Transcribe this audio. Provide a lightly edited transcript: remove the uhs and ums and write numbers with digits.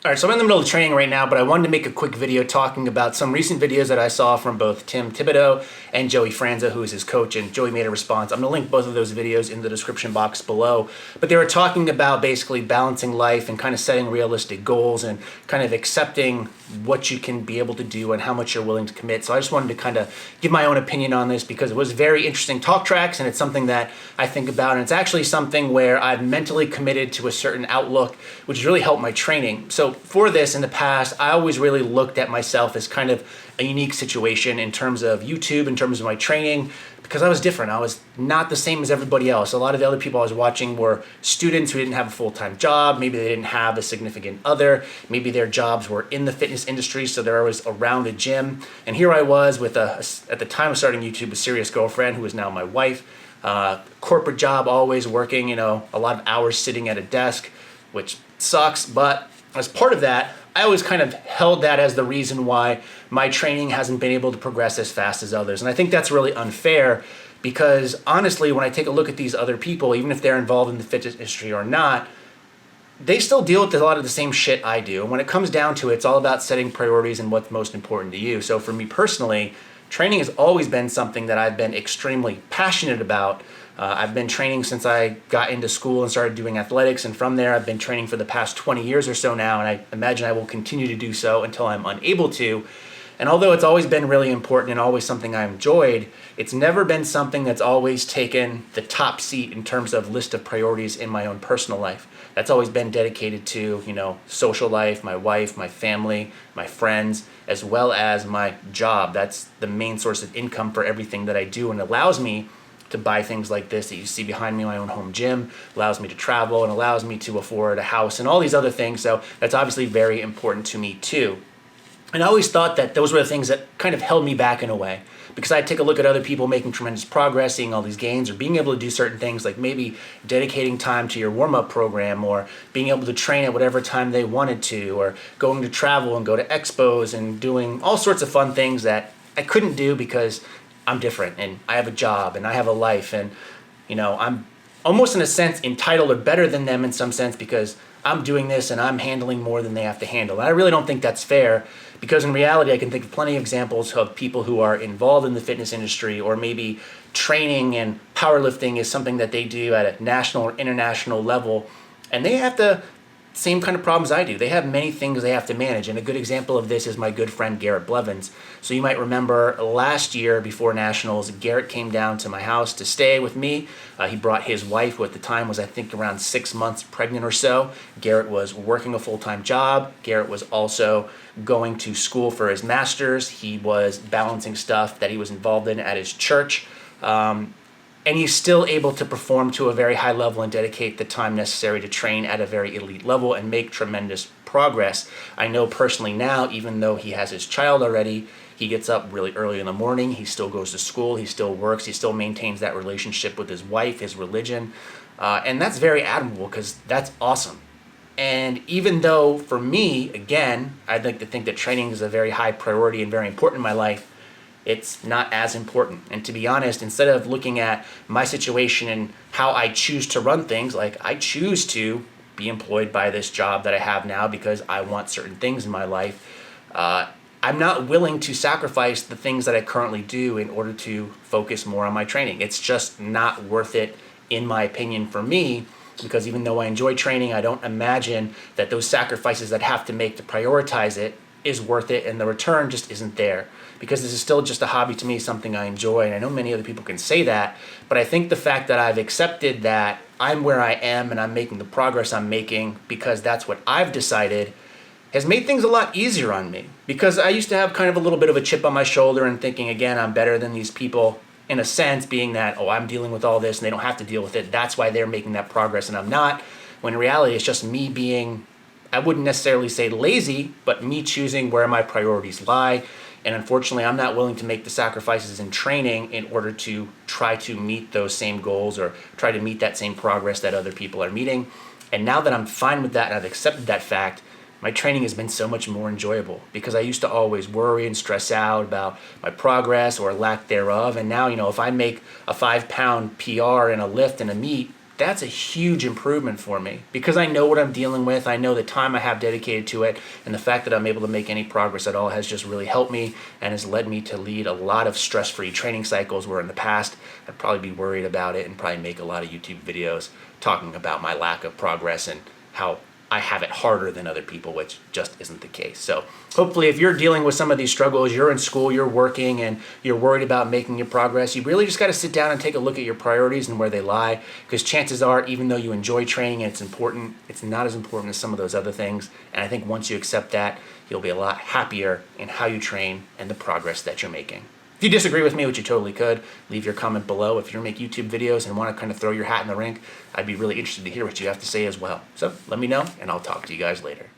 All right, so I'm in the middle of training right now, but I wanted to make a quick video talking about some recent videos that I saw from both Tim Thibodeau and Joey Franza, who is his coach, and Joey made a response. I'm gonna link both of those videos in the description box below. But they were talking about basically balancing life and kind of setting realistic goals and kind of accepting what you can be able to do and how much you're willing to commit. So I just wanted to kind of give my own opinion on this because it was very interesting talk tracks, and it's something that I think about, and it's actually something where I've mentally committed to a certain outlook, which has really helped my training. So for this in the past, I always really looked at myself as kind of a unique situation in terms of YouTube, in terms of my training, because I was different. I was not the same as everybody else. A lot of the other people I was watching were students who didn't have a full-time job. Maybe they didn't have a significant other. Maybe their jobs were in the fitness industry, so they're always around a gym. And here I was with, at the time of starting YouTube, a serious girlfriend who is now my wife. Corporate job, always working, a lot of hours sitting at a desk, which sucks, but as part of that, I always kind of held that as the reason why my training hasn't been able to progress as fast as others. And I think that's really unfair because honestly, when I take a look at these other people, even if they're involved in the fitness industry or not, they still deal with a lot of the same shit I do. And when it comes down to it, it's all about setting priorities and what's most important to you. So for me personally, training has always been something that I've been extremely passionate about. I've been training since I got into school and started doing athletics, and from there I've been training for the past 20 years or so now, and I imagine I will continue to do so until I'm unable to. And although it's always been really important and always something I enjoyed, it's never been something that's always taken the top seat in terms of list of priorities in my own personal life. That's always been dedicated to, social life, my wife, my family, my friends, as well as my job. That's the main source of income for everything that I do, and allows me to buy things like this that you see behind me, my own home gym, allows me to travel, and allows me to afford a house and all these other things. So that's obviously very important to me too. And I always thought that those were the things that kind of held me back in a way, because I'd take a look at other people making tremendous progress, seeing all these gains, or being able to do certain things like maybe dedicating time to your warm-up program, or being able to train at whatever time they wanted to, or going to travel and go to expos and doing all sorts of fun things that I couldn't do because I'm different and I have a job and I have a life, and I'm almost in a sense entitled or better than them in some sense because I'm doing this and I'm handling more than they have to handle. And I really don't think that's fair, because in reality I can think of plenty of examples of people who are involved in the fitness industry, or maybe training and powerlifting is something that they do at a national or international level, and they have the same kind of problems I do. They have many things they have to manage, and a good example of this is my good friend Garrett Blevins. So you might remember last year before Nationals, Garrett came down to my house to stay with me. He brought his wife, who at the time was I think around 6 months pregnant or so. Garrett was working a full-time job. Garrett was also going to school for his master's. He was balancing stuff that he was involved in at his church. And he's still able to perform to a very high level and dedicate the time necessary to train at a very elite level and make tremendous progress. I know personally now, even though he has his child already, he gets up really early in the morning, he still goes to school, he still works, he still maintains that relationship with his wife, his religion, and that's very admirable because that's awesome. And even though for me, again, I'd like to think that training is a very high priority and very important in my life, it's not as important. And to be honest, instead of looking at my situation and how I choose to run things, like I choose to be employed by this job that I have now because I want certain things in my life, I'm not willing to sacrifice the things that I currently do in order to focus more on my training. It's just not worth it, in my opinion, for me, because even though I enjoy training, I don't imagine that those sacrifices I'd have to make to prioritize it is worth it, and the return just isn't there. Because this is still just a hobby to me, something I enjoy, and I know many other people can say that, but I think the fact that I've accepted that I'm where I am and I'm making the progress I'm making because that's what I've decided has made things a lot easier on me. Because I used to have kind of a little bit of a chip on my shoulder and thinking, again, I'm better than these people, in a sense, being that, I'm dealing with all this and they don't have to deal with it. That's why they're making that progress and I'm not. When in reality, it's just me being, I wouldn't necessarily say lazy, but me choosing where my priorities lie. And unfortunately, I'm not willing to make the sacrifices in training in order to try to meet those same goals or try to meet that same progress that other people are meeting. And now that I'm fine with that and I've accepted that fact, my training has been so much more enjoyable, because I used to always worry and stress out about my progress or lack thereof. And now, if I make a 5-pound PR in a lift and a meet, that's a huge improvement for me because I know what I'm dealing with. I know the time I have dedicated to it, and the fact that I'm able to make any progress at all has just really helped me and has led me to lead a lot of stress-free training cycles where in the past I'd probably be worried about it and probably make a lot of YouTube videos talking about my lack of progress and how I have it harder than other people, which just isn't the case. So hopefully if you're dealing with some of these struggles, you're in school, you're working, and you're worried about making your progress, you really just got to sit down and take a look at your priorities and where they lie, because chances are, even though you enjoy training and it's important, it's not as important as some of those other things. And I think once you accept that, you'll be a lot happier in how you train and the progress that you're making. If you disagree with me, which you totally could, leave your comment below. If you make YouTube videos and want to kind of throw your hat in the ring, I'd be really interested to hear what you have to say as well. So let me know, and I'll talk to you guys later.